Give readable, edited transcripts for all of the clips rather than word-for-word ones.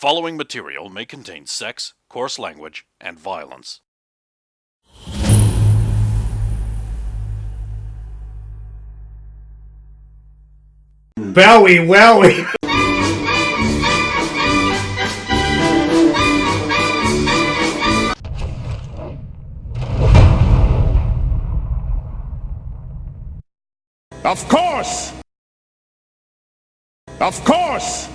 following material may contain sex, coarse language, and violence. Bowie wowie! Of course! Of course!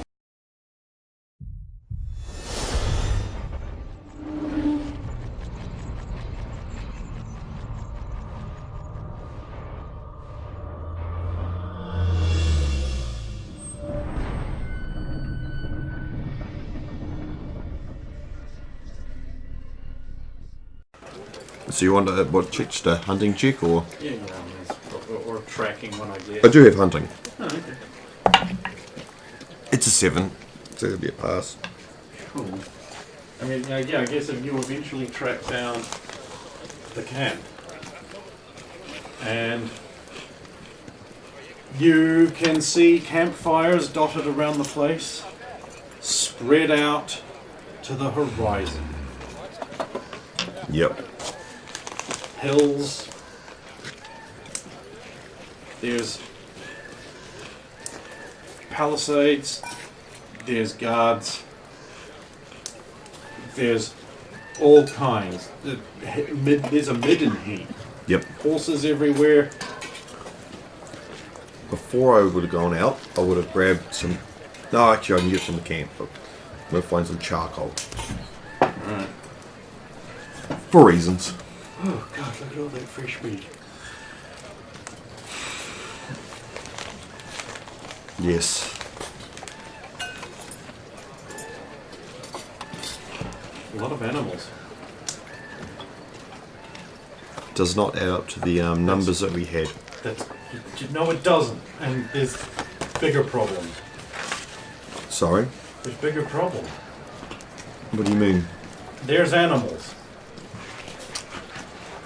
So you want what check, just a hunting check or? Yeah, or tracking when I get. I do have hunting. Oh, okay. It's a 7, so it'll be a pass. Cool. I mean, yeah, I guess if you eventually track down the camp, and you can see campfires dotted around the place, spread out to the horizon. Yep. Hills. There's palisades. There's guards. There's all kinds. There's a midden heap. Yep. Horses everywhere. Before I would have gone out, I would have grabbed some. No, actually, I can get from the camp, but I'm going to find some charcoal. Alright. For reasons. Oh god, look at all that fresh meat. Yes. A lot of animals. Does not add up to the numbers that we had. No, it doesn't. And there's bigger problems. Sorry? There's bigger problems. What do you mean? There's animals.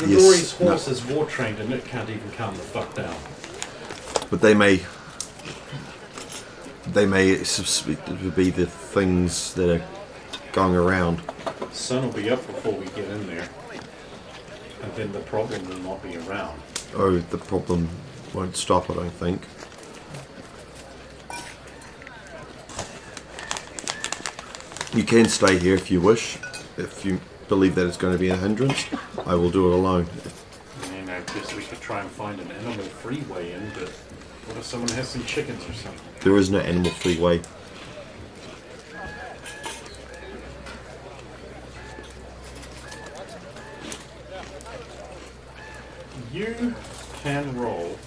Rory's horse is war trained and it can't even calm the fuck down. But they may suspect it would be the things that are going around. Sun will be up before we get in there. And then the problem will not be around. Oh, the problem won't stop, I don't think. You can stay here if you wish. If you believe that it's going to be a hindrance, I will do it alone. I mean, I guess we could try and find an animal-free way in, but what if someone has some chickens or something? There is no animal-free way. You can roll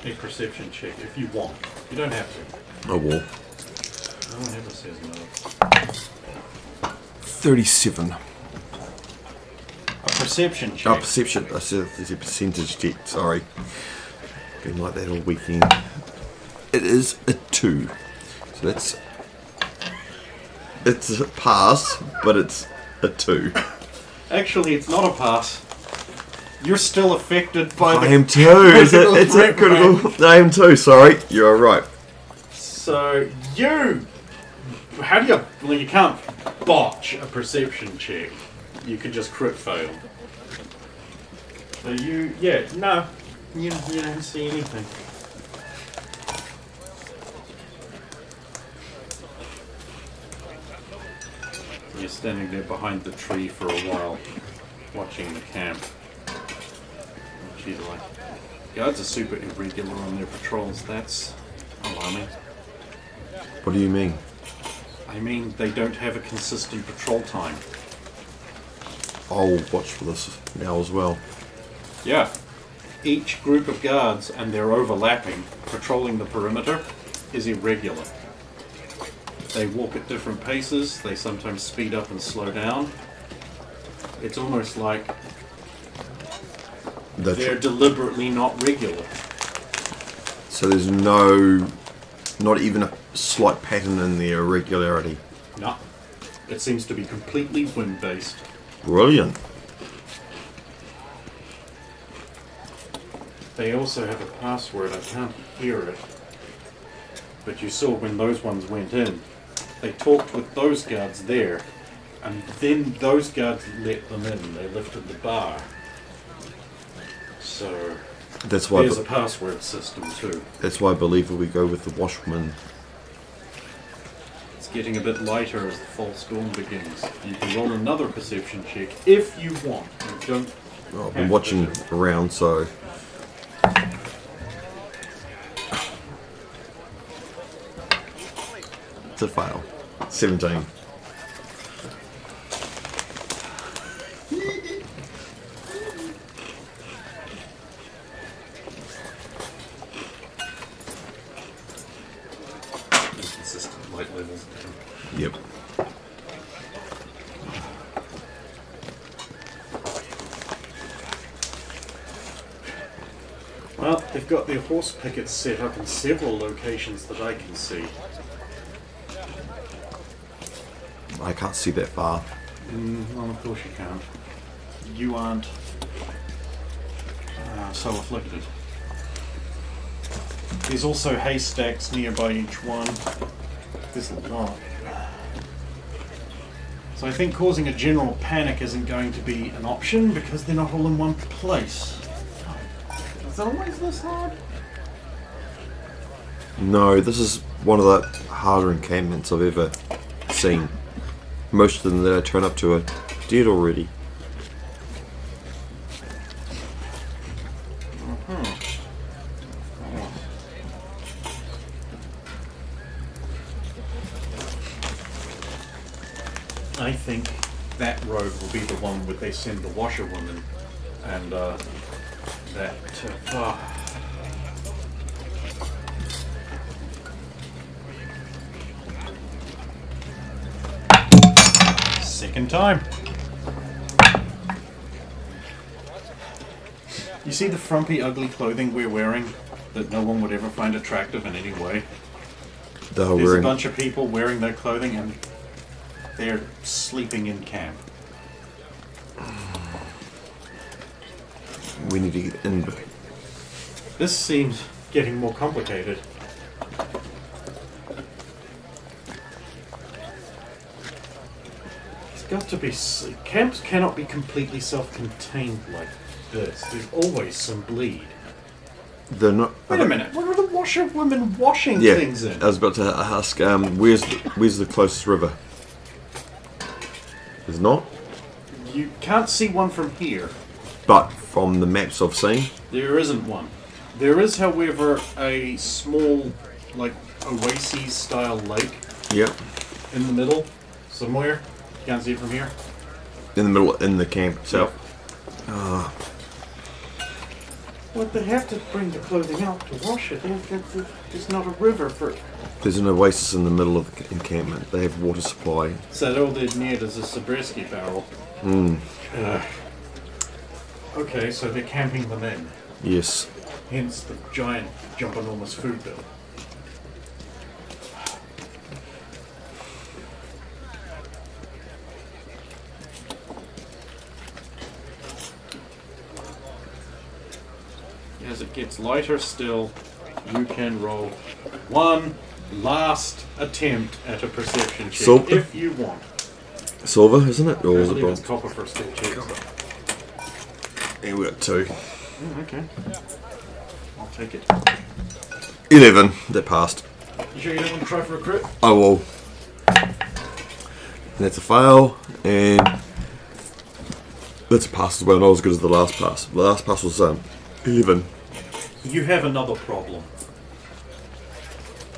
a perception check if you want. You don't have to. I will. No one ever says no. 37. A perception check. Oh, perception. I said there's a percentage check. Sorry. Been like that all weekend. It is a 2. So it's a pass, but it's a 2. Actually, it's not a pass. You're still affected by I am too. It's a critical. I am too. Sorry, you are right. So how do you? Well, you can't botch a perception check. You could just crit fail. So you don't see anything. You're standing there behind the tree for a while, watching the camp. She's like, guards are super irregular on their patrols. That's alarming. What do you mean? I mean, they don't have a consistent patrol time. I'll watch for this now as well. Yeah. Each group of guards, and they're overlapping, patrolling the perimeter, is irregular. They walk at different paces. They sometimes speed up and slow down. It's almost like they're deliberately not regular. So there's not even a slight pattern in the irregularity. No. It seems to be completely wind-based. Brilliant. They also have a password. I can't hear it. But you saw when those ones went in, They talked with those guards there, and then those guards let them in. They lifted the bar. So That's why. there's a password system too. That's why I believe we go with the washwoman. It's getting a bit lighter as the false dawn begins. You can roll another perception check if you want. You don't. Well, I've been watching around, so. It's a fail. 17. Consistent light levels. Yep. Well, they've got their horse pickets set up in several locations that I can see. I can't see that far. Well, of course you can't. You aren't so afflicted. There's also haystacks nearby each one. There's a lot. So I think causing a general panic isn't going to be an option because they're not all in one place. Is it always this hard? No, this is one of the harder encampments I've ever seen. Most of them that I turn up to are dead already. I think that road will be the one where they send the washerwoman and that. Second time. You see the frumpy, ugly clothing we're wearing that no one would ever find attractive in any way? They're There's wearing. a bunch of people wearing that clothing and they're sleeping in camp. We need to get in. This seems getting more complicated. It's got to be... Camps cannot be completely self-contained like this. There's always some bleed. They're not. Wait a minute, where are the washerwomen washing Yeah, things in? I was about to ask. Where's the closest river? There's not. You can't see one from here. But from the maps I've seen, There isn't one. There is, however, a small, like, oasis-style lake yeah, in the middle, somewhere. You can't see it from here. in the middle, in the camp itself. Well, they have to bring the clothing out to wash it. There's not a river for... There's an oasis in the middle of the encampment. They have water supply. So all they need is a Zabriskie barrel. Okay, so they're camping them in. Yes. Hence the giant, jump-enormous food bill. As it gets lighter still, you can roll one last attempt at a perception check So- if you want. Silver, isn't it? Or I is it believe it's bronze? copper for still checks. Yeah, we got 2. Okay. I'll take it. 11. That passed. You sure you don't want to try for a crit? I will. And that's a fail, and that's a pass as well. Not as good as the last pass. The last pass was 11. You have another problem.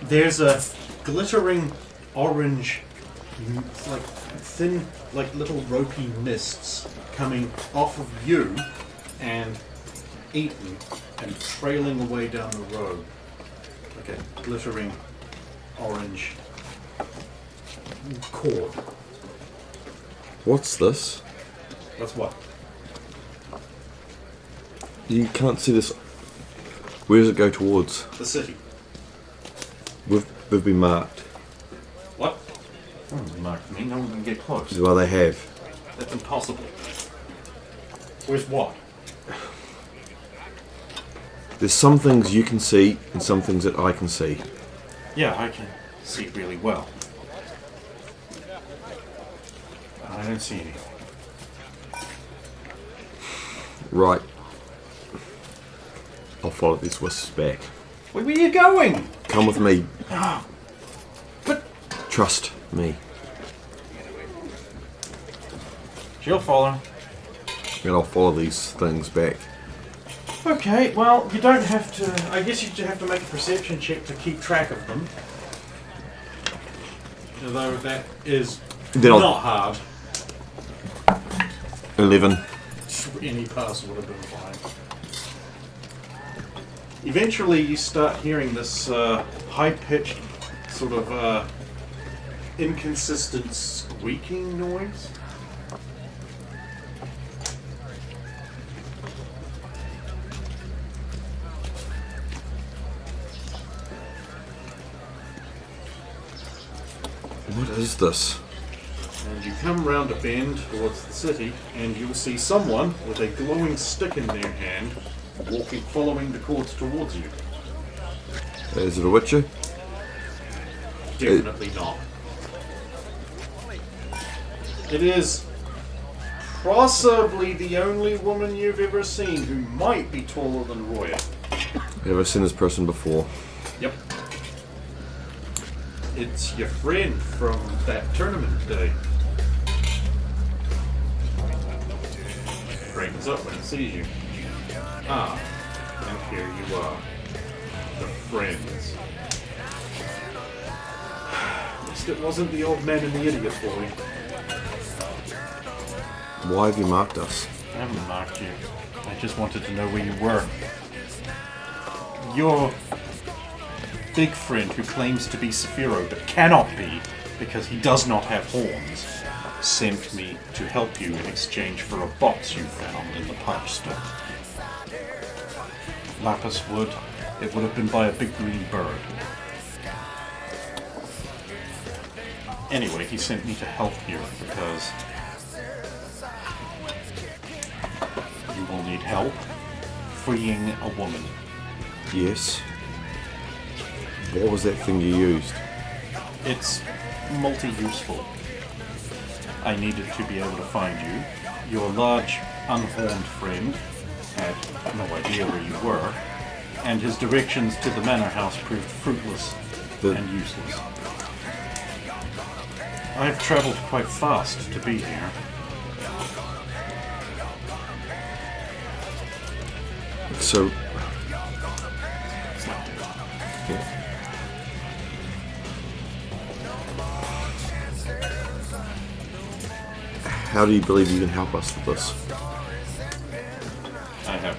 There's a glittering orange, like thin, like little ropey mists coming off of you and Eaton and trailing away down the road. Like a glittering orange cord. What's this? That's what? You can't see this. Where does it go towards? The city. We've been marked. What? No one's marked me. No one can get close. Well, they have. That's impossible. Where's what? There's some things you can see and some things that I can see. Yeah, I can see really well. don't see any. Right. I'll follow these wisps back. Where are you going? Come with me. But Trust me. she'll follow. And I'll follow these things back. Okay, well, you don't have to... I guess you just have to make a perception check to keep track of them. Although that is Then I'll- not hard. 11. Any pass would have been fine. Eventually you start hearing this high-pitched, sort of inconsistent squeaking noise. What is this? And you come round a bend towards the city, and you'll see someone with a glowing stick in their hand, following the cords towards you. Is it a witcher? Definitely not. It is possibly the only woman you've ever seen who might be taller than Roya. Have I seen this person before? Yep. It's your friend from that tournament day. Brightens up when it sees you. Ah, and here you are. The friends. At least it wasn't the old man and the idiot boy. Why have you marked us? I haven't marked you. I just wanted to know where you were. Your big friend who claims to be Saphiro but cannot be because he does not have horns sent me to help you in exchange for a box you found in the pipe store. Lapis wood. It would have been by a big green bird. Anyway, he sent me to help you because you will need help freeing a woman. Yes. What was that thing you used? It's multi-useful. I needed to be able to find you. Your large, unhorned friend had no idea where you were, and his directions to the manor house proved fruitless and useless. I've traveled quite fast to be here. So, how do you believe you can help us with this? I have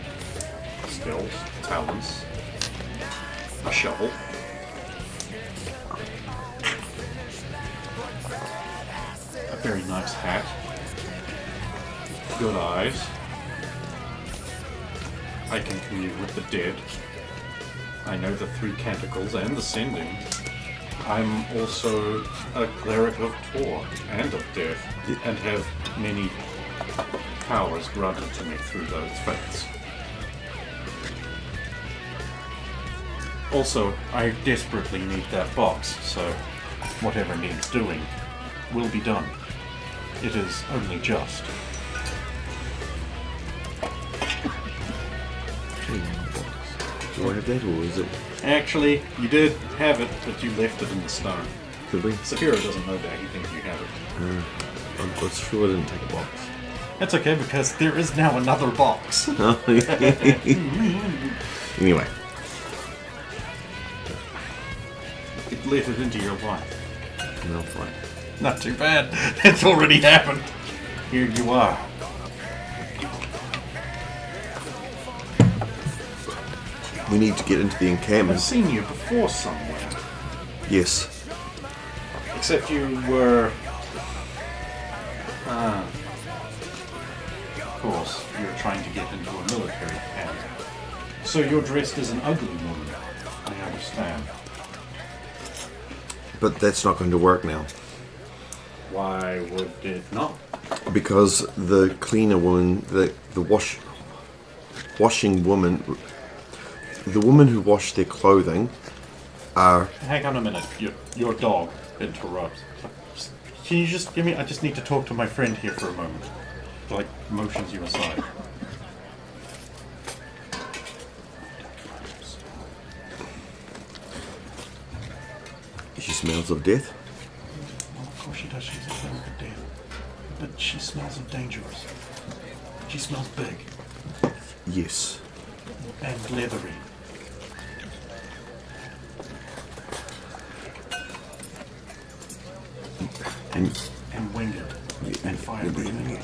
skills, talents, a shovel, a very nice hat, good eyes. I can commune with the dead. I know the three canticles and the sending. I'm also a cleric of Tor and of death, and have many powers granted to me through those fates. Also, I desperately need that box, so whatever needs doing will be done. It is only just. Do I have that, or is it? Actually, you did have it, but you left it in the stone. Could we? Saphira doesn't know that. He thinks you have it. I'm sure I didn't take a box. That's okay, because there is now another box. Anyway. It let it into your life. No, fine. Not too bad. It's already happened. Here you are. We need to get into the I've encampment. seen you before somewhere. Yes. Except you were... of course, you're trying to get into a military camp. So you're dressed as an ugly woman. I understand. But that's not going to work now. Why would it not? Because the cleaner woman, the washing woman, the woman who washed their clothing are... Hang on a minute. Your dog interrupts. Can you just give me... I just need to talk to my friend here for a moment. Like, motions you aside. She smells of death. Well, of course she does. She's a thing of death. But she smells of dangerous. She smells big. Yes. And leathery. And winged. And fire breathing.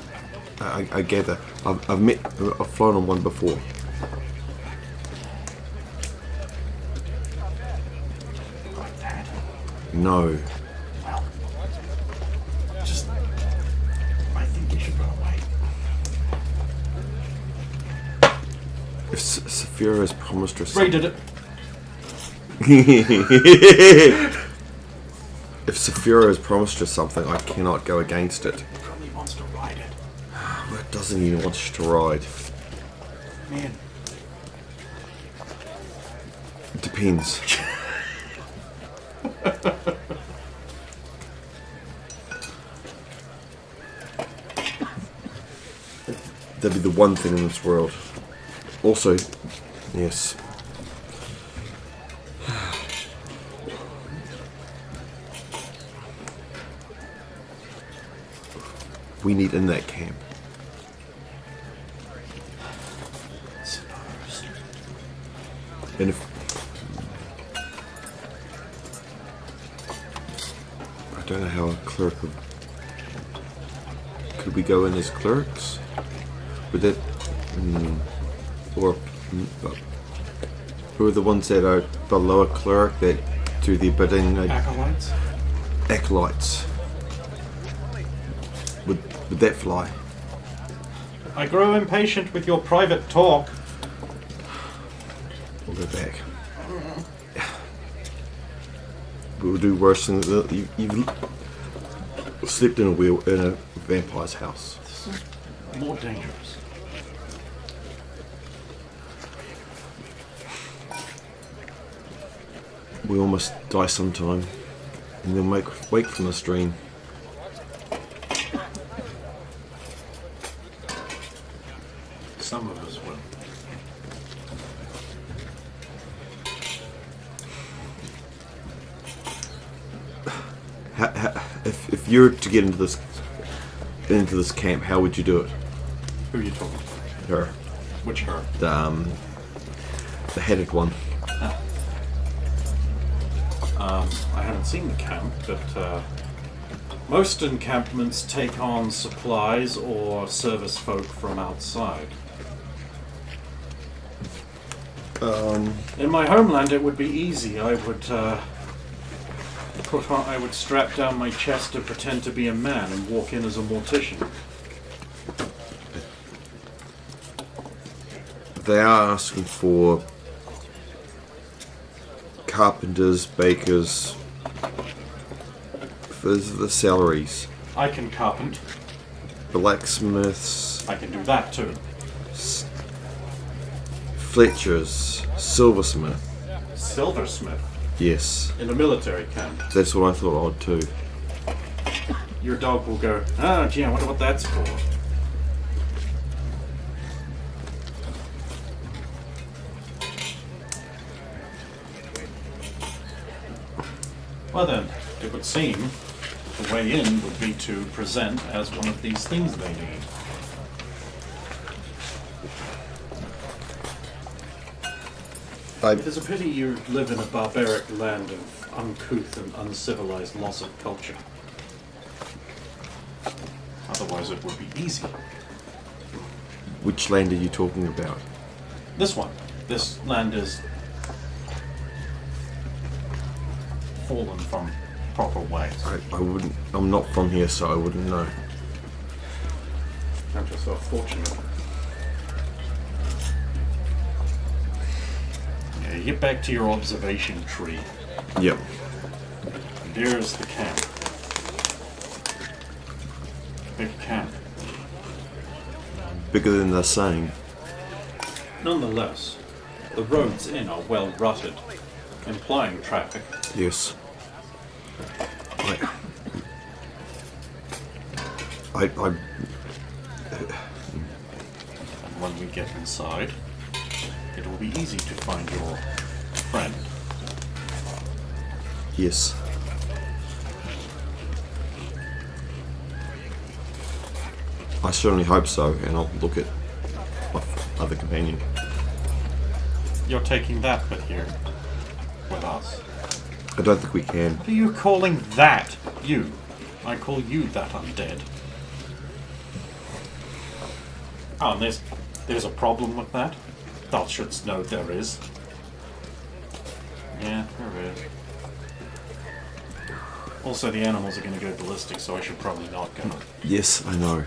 I gather. I've flown on one before. Like that? No. Well, just... I think you should run away. If Saphira has promised her Ray did it. If Saphira has promised her something, I cannot go against it. He probably wants to ride it. What doesn't he want to ride? Man. It depends. That'd be the one thing in this world. Also, yes. We need in that camp. Suppose. And if I don't know how a clerk would. Could we go in as clerks? Would that or who are the ones that are below a clerk that do the bidding? Acolytes? Acolytes. Would that fly? I grow impatient with your private talk. We'll go back. We'll do worse than you've slept in a vampire's house. This is more dangerous. We all must die sometime, and then wake from this dream. Some of us will. If you're to get into this camp, how would you do it? Who are you talking to? Her, Which her? the headed one. I haven't seen the camp, but most encampments take on supplies or service folk from outside. In my homeland, it would be easy. I would I would strap down my chest and pretend to be a man and walk in as a mortician. They are asking for carpenters, bakers, for the salaries. I can carpent. Blacksmiths, I can do that too. Fletchers, silversmith. Silversmith Yes, in a military camp. that's what I thought I'd too. Your dog will go, oh gee, I wonder what that's for. Well then, it would seem the way in would be to present as one of these things they need. It is a pity you live in a barbaric land of uncouth and uncivilized loss of culture. Otherwise it would be easy. Which land are you talking about? This one. This land is fallen from proper ways. I wouldn't. I'm not from here, so I wouldn't know. Count yourself fortunate. Yeah, you get back to your observation tree. Yep. And here's the camp. Big camp. Bigger than they're saying. Nonetheless, the roads in are well rutted, implying traffic. Yes. I And when we get inside, it will be easy to find your friend. yes. I certainly hope so, and I'll look at my other companion. You're taking that with you. With us. I don't think we can. What are you calling that? You. I call you that undead. Oh, and there's a problem with that? Thou shouldst know there is. Yeah, there is. Also, the animals are going to go ballistic, so I should probably not go. Yes, I know.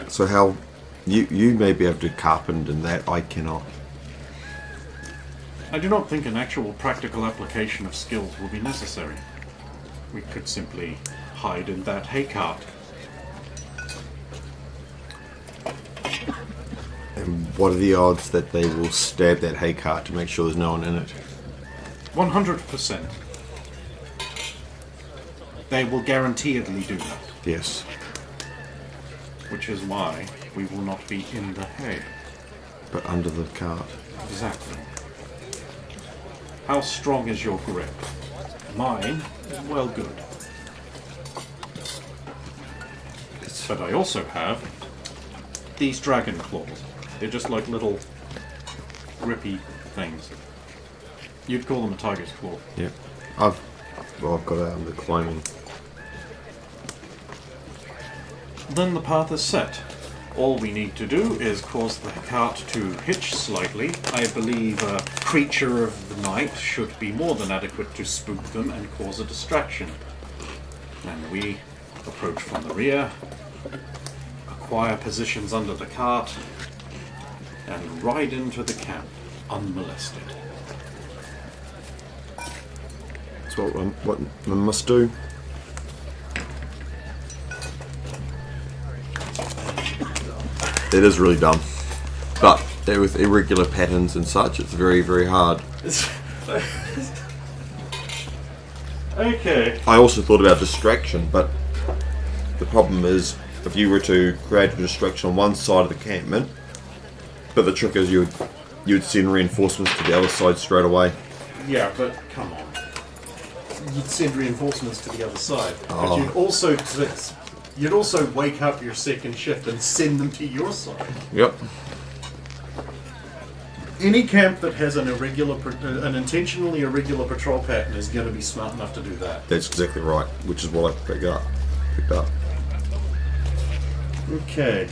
So how... You may be able to carpenter and that, I cannot. I do not think an actual practical application of skills will be necessary. We could simply hide in that hay cart. And what are the odds that they will stab that hay cart to make sure there's no one in it? 100%. They will guaranteedly do that. Yes. Which is why we will not be in the hay. But under the cart. Exactly. How strong is your grip? Mine is well good. But I also have these dragon claws. They're just like little grippy things. You'd call them a tiger's claw. Yeah. I've got it under climbing. Then the path is set. All we need to do is cause the cart to hitch slightly. I believe a creature of the night should be more than adequate to spook them and cause a distraction. And we approach from the rear, acquire positions under the cart, and ride into the camp unmolested. That's what I must do. It is really dumb. But with irregular patterns and such, it's very, very hard. Okay. I also thought about distraction, but the problem is if you were to create a distraction on one side of the encampment, but the trick is you would send reinforcements to the other side straight away. Yeah, but come on. You'd send reinforcements to the other side. Oh. But you'd also wake up your second shift and send them to your side. Yep. Any camp that has an intentionally irregular patrol pattern is going to be smart enough to do that. That's exactly right, which is what I picked up. Okay.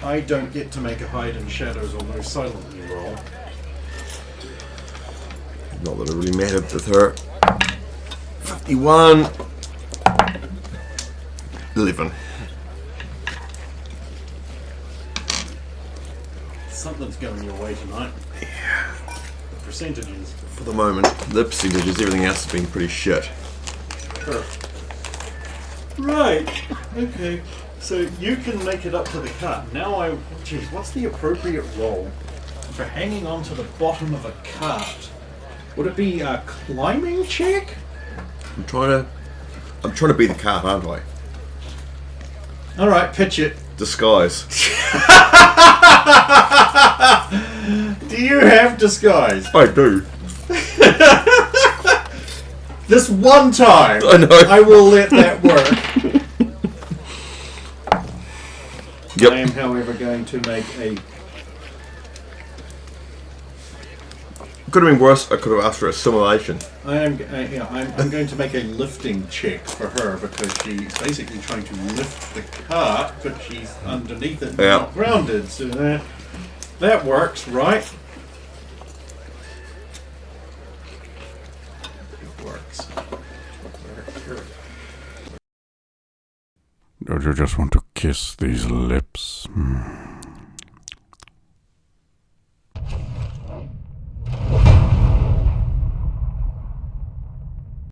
I don't get to make a hide in shadows or move silently roll. Not that it really mattered with her. 51. 11. Something's going your way tonight. Yeah. The percentages. For the moment, the percentages, everything else has been pretty shit. Sure. Right. Okay. So you can make it up to the cart. Now geez, what's the appropriate roll for hanging onto the bottom of a cart? Would it be a climbing check? I'm trying to be the cart, aren't I? Alright, pitch it. Disguise. Do you have disguise? I do. This one time, I know. I will let that work. Yep. I am, however, going to make a... Could have been worse. I could have asked for a simulation. I'm going to make a lifting check for her because she's basically trying to lift the cart, but she's underneath it and not grounded. So that works, right? It works. Don't you just want to kiss these lips?